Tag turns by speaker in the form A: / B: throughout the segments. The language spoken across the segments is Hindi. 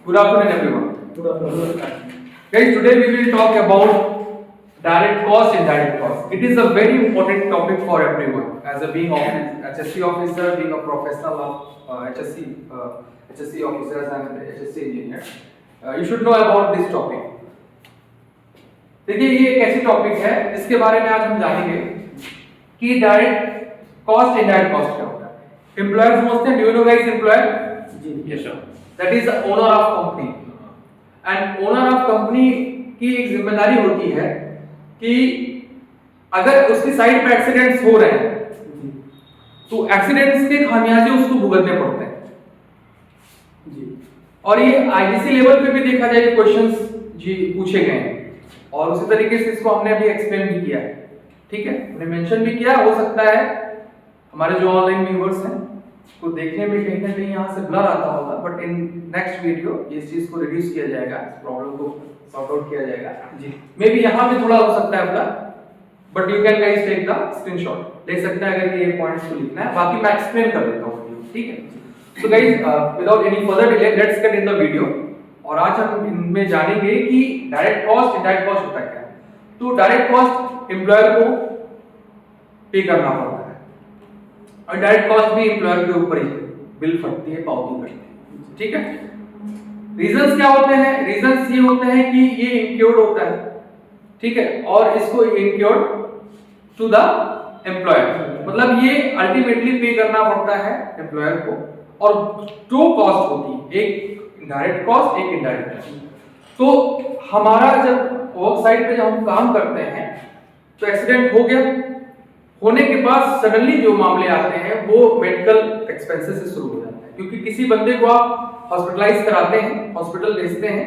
A: Good afternoon, everyone. Good afternoon. Guys, today we will talk about direct cost and indirect cost. It is a very important topic for everyone. As a being HSC officer, being a professional of HSC officers and HSC engineers, you should know about this topic. देखिए ये एक ऐसी टॉपिक है इसके बारे में आज हम जानेंगे कि डायरेक्ट कॉस्ट इनडायरेक्ट कॉस्ट क्या होता है. एम्प्लॉयर समझते हैं. Do you know guys employer?
B: जी yes sir.
A: That is the owner of company. And owner of company की एक जिम्मेदारी होती है कि अगर उसकी साइड पे एक्सीडेंट्स हो रहे हैं तो एक्सीडेंट्स के खामियाजे उसको भुगतने पड़ते हैं
B: जी.
A: और ये आईजीसी लेवल पे भी देखा जाए क्वेश्चंस जी पूछे गए हैं और उसी तरीके से इसको हमने अभी एक्सप्लेन भी किया है. ठीक है, हमने मेंशन भी किया. हो सकता है हमारे जो ऑनलाइन व्यूअर्स हैं को देखने में कहीं ना कहीं यहाँ से ब्लर आता होगा, बट इन नेक्स्ट वीडियो इस चीज को रिड्यूस किया जाएगा, इस प्रॉब्लम को सॉर्ट आउट किया जाएगा. जी मे बी यहाँ पे थोड़ा हो सकता है blur, but you can guys take the screenshot. ले सकते हैं अगर ये पॉइंट्स को लिखना है. बाकी मैं एक्सप्लेन कर देता हूँ. ठीक है, so guys without any further delay let's get in the video. और आज हम इनमें जानेंगे कि डायरेक्ट कॉस्ट इनडायरेक्ट कॉस्ट होता है क्या. तो डायरेक्ट कॉस्ट एम्प्लॉयर को पे करना पड़ता है और डायरेक्ट कॉस्ट भी एम्प्लॉयर के ऊपर ही बिल फटती है, पावती करती है. ठीक है, रीजंस क्या होते हैं? रीजंस ये होते हैं कि ये इंक्योर्ड होता है. ठीक है, और इसको इंक्योर्ड टू द एम्प्लॉयर, मतलब ये अल्टीमेटली पे करना पड़ता है एम्प्लॉयर को. और दो कॉस्ट होती है, एक डायरेक्ट कॉस्ट, एक इनडायरेक्ट कॉस्ट. तो हमारा जब वर्क साइट पे जब हम काम करते हैं तो एक्सीडेंट हो गया, होने के बाद सडनली जो मामले आते हैं वो मेडिकल एक्सपेंसेस से शुरू हो जाते हैं. क्योंकि किसी बंदे को आप हॉस्पिटलाइज कराते हैं, हॉस्पिटल भेजते हैं,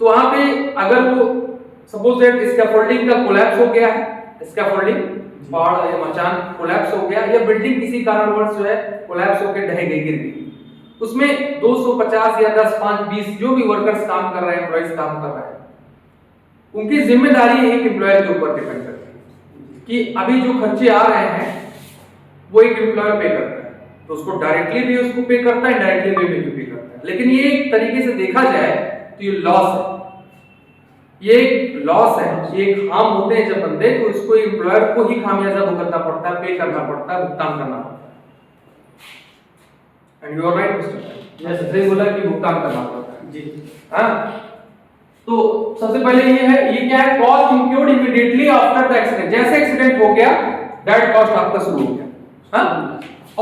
A: तो वहां पे अगर वो सपोज दैट स्कैफोल्डिंग का कोलैप्स हो गया है, स्कैफोल्डिंग पहाड़ या मचान कोलैप्स हो गया, या बिल्डिंग किसी कारणवश जो है कोलैप्स होकर ढह गई, गिर गई, उसमें 250 या 10, 5, 20 जो भी वर्कर्स काम कर रहे हैं, एम्प्लॉइज काम कर रहे हैं, उनकी जिम्मेदारी एक एम्प्लॉयर के ऊपर डिपेंड करती है कि अभी जो खर्चे आ रहे हैं वो एक एम्प्लॉयर पे करता है. तो उसको डायरेक्टली भी उसको पे करता है, इनडायरेक्टली भी पे करता है. लेकिन ये एक तरीके से देखा जाए तो ये लॉस है, ये एक लॉस है, ये एक हार्म होते हैं जब बंदे, तो इसको एम्प्लॉयर को ही खामियाजा भुगतना पड़ता है, पे करना पड़ता है, भुगतान करना पड़ता है. And you are right mister. Yes सही बोला कि भुगतान करना पड़ता है. जी हां. तो सबसे पहले ये है, ये क्या है? Cost incurred immediately after the accident. जैसे एक्सीडेंट हो गया डायरेक्ट कॉस्ट आपका शुरू हो गया. हां,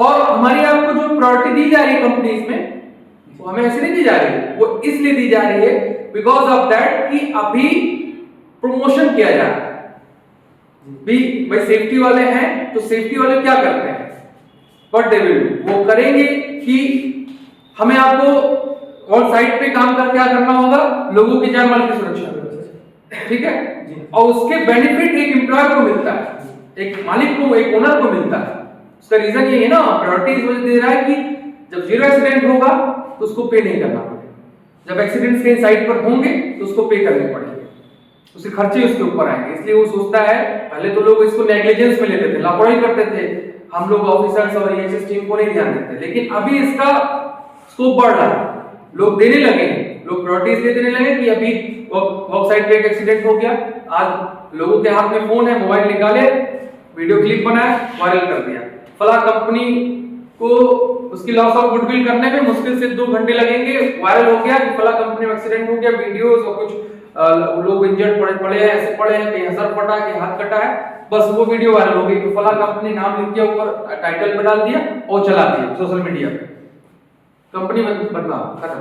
A: और हमारी आपको जो प्रायोरिटी दी जा रही है कंपनीज में, वो हमें ऐसे नहीं दी जा रही है, वो इसलिए दी जा रही है बिकॉज ऑफ दैट कि अभी प्रमोशन किया जा रहा है. भाई सेफ्टी वाले हैं तो सेफ्टी वाले क्या करते हैं? व्हाट दे विल डू, वो करेंगे कि हमें आपको ऑन साइट पे काम कर क्या करना होगा? लोगों की जान माल की सुरक्षा. ठीक है, और उसके बेनिफिट एक एम्प्लॉयर को मिलता है, एक मालिक को, एक ओनर को मिलता है. उसका रीजन ये है ना, प्रायोरिटी इस वजह दे रहा है कि जब जीरो एक्सीडेंट होगा तो उसको पे नहीं करना पड़ेगा, जब एक्सीडेंट्स कहीं साइट पर होंगे तो उसको पे करने पड़ेंगे, उसके खर्चे उसके ऊपर आएंगे. इसलिए वो सोचता है, पहले तो लोग इसको नेग्लिजेंस में लेते थे, लापरवाही करते थे, हम लोग ऑफिसर्स और ईएचएस टीम को नहीं ध्यान देते. लेकिन अभी इसका स्कोप बढ़ रहा है, लोग देने लगे हैं, लोग प्रायोरिटी इसलिए देने लगे कि अभी वर्क साइट पे एक एक्सीडेंट हो गया, आज लोगों के हाथ में फोन है, मोबाइल निकाले, वीडियो क्लिप बनाया, वायरल कर दिया. फला कंपनी को उसकी लॉस ऑफ गुडविल करने में मुश्किल से 2 घंटे लगेंगे, वायरल हो गया कि फला कंपनी में एक्सीडेंट हो गया, वीडियोस और कुछ लोग इंजर्ड पड़े हैं, ऐसे पड़े हैं, कहीं सर फटा, कहीं हाथ कटा है, बस वो वीडियो वायरल हो गई. तो फला कंपनी नाम लिख के ऊपर टाइटल पे डाल दिया और चला दिया सोशल मीडिया पे, कंपनी में बदनाम, खत्म.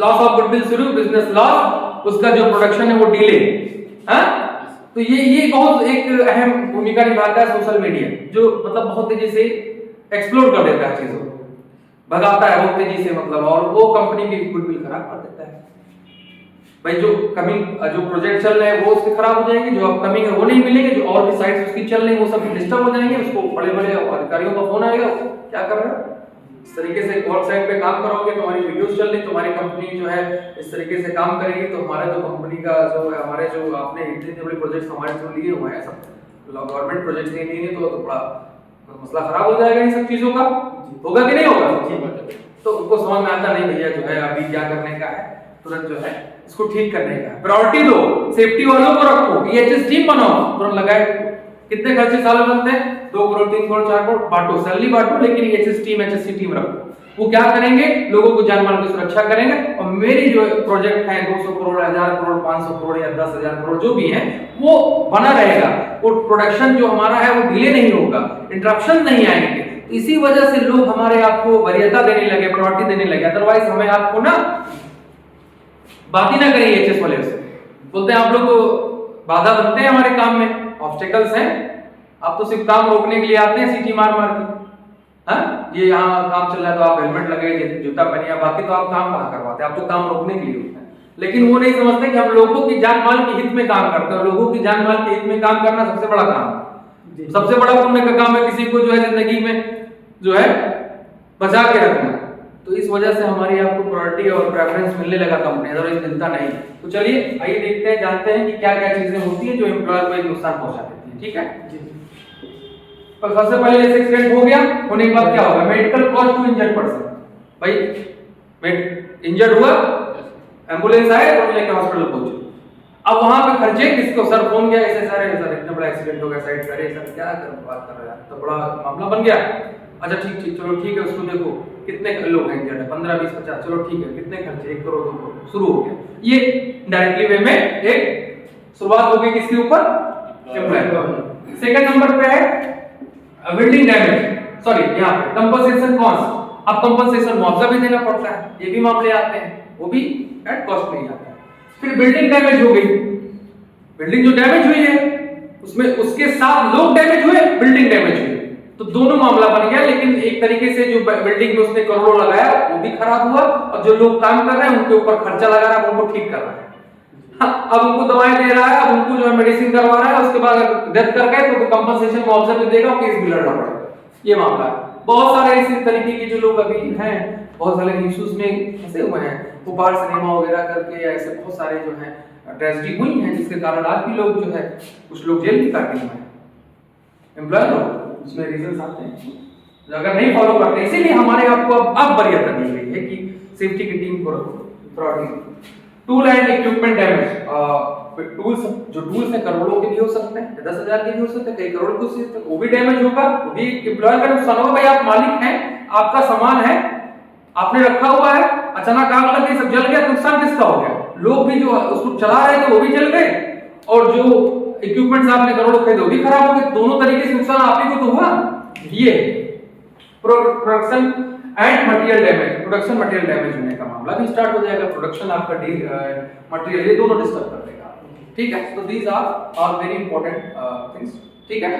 A: लॉस ऑफ गुडविल शुरू, बिजनेस लॉस, उसका जो प्रोडक्शन है वो डिले. हां, तो ये बहुत एक अहम भूमिका निभाता है सोशल मीडिया, जो मतलब बहुत तेजी से एक्सप्लोर कर देता है चीजों को, भगाता है बहुत तेजी से, मतलब, और वो कंपनी की गुडविल खराब कर देता है. भाई जो प्रोजेक्ट चल रहे हैं वो उसके खराब हो जाएंगे, जो अपकमिंग है वो नहीं मिलेंगे, जो और भी साइट्स उसकी चल रही है वो सब डिस्टर्ब हो जाएंगे. उसको बड़े-बड़े अधिकारियों का फोन आएगा, क्या कर रहे हो? इस तरीके से वर्क साइट पे काम करोगे, तुम्हारी वीडियोस चल रही, तुम्हारी कंपनी जो है इस तरीके से काम करेगी, तो हमारा जो कंपनी का जो है, हमारे जो आपने इतने बड़े प्रोजेक्ट्स हमारे थ्रू लिए हुए हैं, सब गवर्नमेंट प्रोजेक्ट्स नहीं लिए, तो बड़ा मसला खराब हो जाएगा इन सब चीजों का. होगा कि नहीं होगा? तो उनको समझ में आता नहीं भैया जो है अभी क्या करने का है, तुरंत जो है इसको ठीक करने का है। प्रायोरिटी दो, सेफ्टी वालों को रखो, EHS टीम बनाओ, तुरंत लगाए। कितने खर्चे साल में बनते हैं? 2 करोड़ 3 करोड़ 4 करोड़, बांटो, सैलरी बांटो, लेकिन EHS टीम HSC टीम रखो। वो क्या करेंगे? लोगों को जान माल की सुरक्षा करेंगे। और मेरी जो प्रोजेक्ट है 200 करोड़ 1000 करोड़ 500 करोड़ या 10,000 करोड़ जो भी है वो बना रहेगा। वो प्रोडक्शन जो हमारा है वो डिले नहीं होगा, इंटरप्शन नहीं आएंगे। तो इसी वजह से लोग हमारे आपको वरीयता देने लगे, प्रायोरिटी देने लगे। अदरवाइज हमें आपको ना बात ही ना करें EHS वाले से, बोलते हैं आप लोग बाधा बनते हैं हमारे काम में, ऑब्स्टेकल्स हैं, आप तो सिर्फ काम रोकने के लिए आते हैं सीटी मार मार के। हाँ, ये यहाँ काम चल रहा है तो आप हेलमेट लगाइए, जूता पहनिए, बाकी तो आप काम कहाँ करवाते हैं? आप तो काम रोकने के लिए होता है। लेकिन वो नहीं समझते कि हम लोगों की जान माल के हित में काम करते हैं। लोगों की जान माल के हित में काम करना सबसे बड़ा काम है, सबसे बड़ा पुण्य का काम है, किसी को जो है जिंदगी में जो है बचा के रखना। तो इस वजह से हमारी आपको प्रायोरिटी और प्रेफरेंस मिलने लगा कंपनी, अदरवाइज मिलता नहीं। तो चलिए आइए देखते हैं, जानते हैं कि क्या क्या चीजें होती है जो एम्प्लॉयर को एक नुकसान पहुंचा देती है। ठीक है, तो सबसे पहले जैसे एक्सीडेंट हो गया, होने के बाद क्या होगा? Medical cost to injured person. भाई इंजर्ड हुआ, एम्बुलेंस आए और लेके हॉस्पिटल पहुंचे। अब वहां पे खर्चे किसको? सर फोन किया, ऐसे सर इतना बड़ा एक्सीडेंट हो गया, साइड करे सर, क्या कर बात कर रहे हैं, तो बड़ा मामला बन गया। अच्छा ठीक ठीक, चलो ठीक है, उसको देखो कितने लोग हैं इंजर्ड है, 15 20 50, चलो ठीक है, कितने खर्चे? 1 करोड़ 2 करोड़, शुरू हो गया। ये डायरेक्टली वे में एक शुरुआत हो गई किसके ऊपर? एम्प्लॉयर। सेकंड नंबर पे है बिल्डिंग डैमेज, सॉरी यहाँ पे कंपनसेशन कॉस्ट। अब कंपनसेशन मुआवजा भी देना पड़ता है, ये भी मामले आते हैं, वो भी एट कॉस्ट में ही आता है। फिर बिल्डिंग डैमेज हो गई, बिल्डिंग जो डैमेज हुई है उसमें उसके साथ लोग डैमेज हुए, बिल्डिंग डैमेज हुई, तो दोनों मामला बन गया। लेकिन एक तरीके से जो बिल्डिंग में उसने करोड़ों लगाया वो भी खराब हुआ, और जो लोग काम कर रहे हैं उनके ऊपर खर्चा लगा रहा है, उनको ठीक कर रहा है। हाँ, अब उनको दवाएं दे रहा है, अब उनको जो है मेडिसिन करवा रहा है, उसके बाद अगर डेथ कर गए तो कंपनसेशन मुआवजा भी देगा, केस भी लड़ना पड़ेगा। ये मामला है। बहुत सारे इसी तरीके के जो लोग अभी हैं, बहुत सारे इश्यूज में फंसे हुए हैं, भोपाल सिनेमा वगैरह करके, ऐसे बहुत सारे जो है ट्रेजेडी हुई है, जिसके कारण आज भी लोग जो है कुछ लोग जेल भी काटे हुए हैं, एम्प्लॉयर लोग, इसमें रीजन आते हैं अगर नहीं फॉलो करते। इसीलिए हमारे आपको अब वरीयता दी गई है कि सेफ्टी की टीम को priority. Tool and equipment damage, tools जो टूल्स हैं करोड़ों के भी हो सकते हैं, 10,000 के भी हो सकते हैं, कई करोड़ के हो सकते हैं, वो भी डैमेज होगा, वो भी एम्प्लॉयर का नुकसान होगा। भाई आप मालिक हैं, आपका सामान है, आपने रखा हुआ है, अचानक आग लग गई, सब जल गया, नुकसान किसका हो गया? लोग भी जो उसको चला रहे थे वो भी जल गए, और जो इक्विपमेंट्स आपने करोड़ों खरीदे वो भी खराब हो गए। दोनों तरीके से नुकसान आप ही को तो हुआ। ये production and material damage, production material damage होने का मामला भी स्टार्ट हो जाएगा। प्रोडक्शन आपका मटेरियल, ये दोनों डिस्टर्ब कर देगा। ठीक है, तो these are very important things. ठीक है,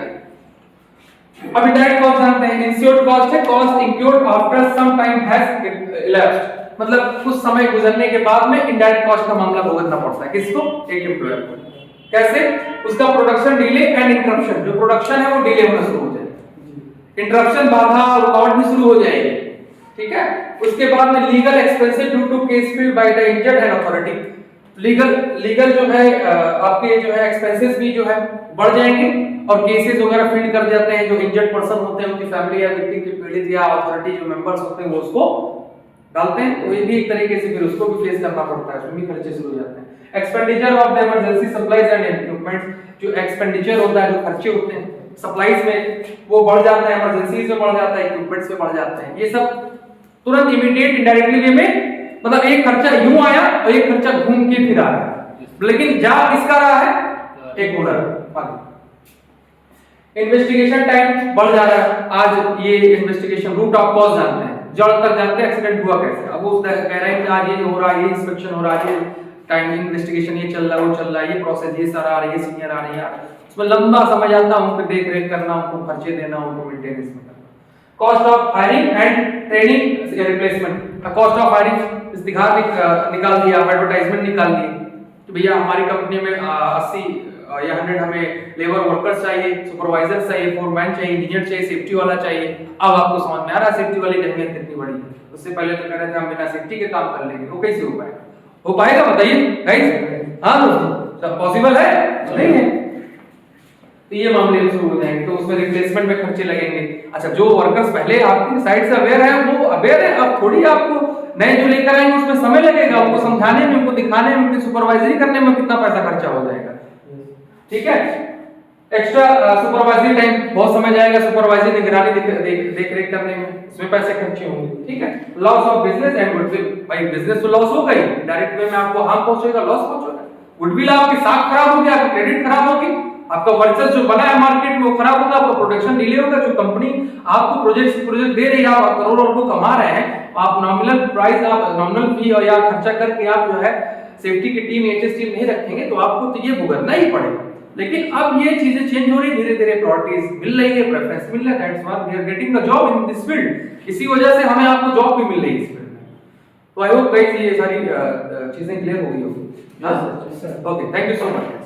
A: अब इनडायरेक्ट कॉस्ट जानते हैं। इंश्योर्ड कॉस्ट है cost incurred after some time has elapsed, मतलब कुछ समय गुजरने के बाद में इनडायरेक्ट कॉस्ट का मामला भुगतना पड़ता है। किसको? एक एम्प्लॉयर को। कैसे? उसका प्रोडक्शन डिले एंड इंटरप्शन, जो प्रोडक्शन है वो डिले होना शुरू हो जाए, इंटरप्शन बाधा और रुकावट भी शुरू हो जाएगी। ठीक है, उसके बाद में legal expenses due to case filed by the injured and authority. Legal जो है आपके जो है एक्सपेंसेस भी जो है बढ़ जाएंगे, और केसेस वगैरह फील्ड कर जाते हैं। जो इंजर्ड पर्सन होते हैं, उनकी फैमिली या विक्टिम के पीड़ित या अथॉरिटी जो मेंबर्स होते हैं वो उसको डालते हैं, तो ये भी एक तरीके से फिर उसको भी फेस करना पड़ता है, उसमें भी खर्चे शुरू हो जाते हैं। Expenditure of the emergency supplies and equipment, जो एक्सपेंडिचर होता है, जो खर्चे होते हैं सप्लाईज में, वो बढ़ जाता है, इमरजेंसीज में बढ़ जाता है, इक्विपमेंट्स में बढ़ जाते हैं। ये सब तुरंत इमीडिएट इनडायरेक्टली वे में, मतलब एक खर्चा यूं आया और एक खर्चा घूम के फिर आ रहा है, लेकिन जा किसका रहा है? एक ओनर। इन्वेस्टिगेशन टाइम बढ़ जा रहा है। आज ये इन्वेस्टिगेशन रूट ऑफ कॉज जानते हैं, जड़ तक जानते हैं एक्सीडेंट हुआ कैसे। अब वो कह रहे हैं कि आज ये हो रहा है, ये इंस्पेक्शन हो रहा है, ये टाइम इन्वेस्टिगेशन ये चल रहा है, वो चल रहा है, ये प्रोसेस, ये सर आ रही है, सीनियर आ रही है, उसमें लंबा समय जाता है, उनको देख रेख करना, उनको खर्चे देना, उनको मेंटेनेंस में करना। Cost of hiring and training replacement, cost of hiring इस्तिहार निकाल दिया, एडवर्टाइजमेंट निकाल दी कि भैया हमारी कंपनी में 80 या 100 हमें लेबर वर्कर्स चाहिए, सुपरवाइजर चाहिए, फोरमैन चाहिए, इंजीनियर चाहिए, सेफ्टी वाला चाहिए। अब आपको समझ में आ रहा है सेफ्टी वाली की अहमियत कितनी बड़ी है। उससे पहले तो कह रहे थे हम बिना सेफ्टी के काम कर लेंगे, वो कैसे हो पाएगा? हो पाएगा बताइए गाइस? हाँ दोस्तों, सब पॉसिबल है? नहीं है। तो ये मामले शुरू हो जाएंगे, तो उसमें रिप्लेसमेंट में खर्चे लगेंगे। अच्छा, जो वर्कर्स पहले आपकी साइड से अवेयर है वो अवेयर है, अब थोड़ी आपको नए जो लेकर आएंगे उसमें समय लगेगा, उनको समझाने में, उनको दिखाने में, उनकी सुपरवाइजरी करने में कितना पैसा खर्चा हो जाएगा। ठीक है, एक्स्ट्रा सुपरवाइजरी टाइम बहुत समय जाएगा, सुपरवाइजरी निगरानी देख रेख करने में, इसमें पैसे खर्चे होंगे। ठीक है, loss of business and goodwill, भाई बिजनेस तो लॉस हो गई, डायरेक्ट वे में आपको हार्म पहुंचेगा, लॉस पहुंचेगा। गुडविल आपकी साख खराब होगी, आपकी क्रेडिट खराब होगी, आपका वर्चस्व जो बना है मार्केट में वो खराब होगा, आपका प्रोडक्शन डिले होगा। जो कंपनी आपको प्रोजेक्ट दे रही है, आप करोड़ों रुपए कमा रहे हैं, आप नॉमिनल प्राइस, आप नॉमिनल फी या खर्चा करके आप जो है सेफ्टी की टीम, एचएस टीम नहीं रखेंगे तो आपको तो ये भुगतना ही पड़ेगा। लेकिन अब ये चीजें चेंज हो रही, धीरे धीरे प्रायोरिटीज मिल रही है, प्रेफरेंस मिल रहा है, that's why we are getting the job in this field. इसी वजह से हमें आपको जॉब भी मिल रही है इस फील्ड में। तो आई होप गाइस ये सारी चीजें क्लियर हो गई होगी। Okay, thank you so much.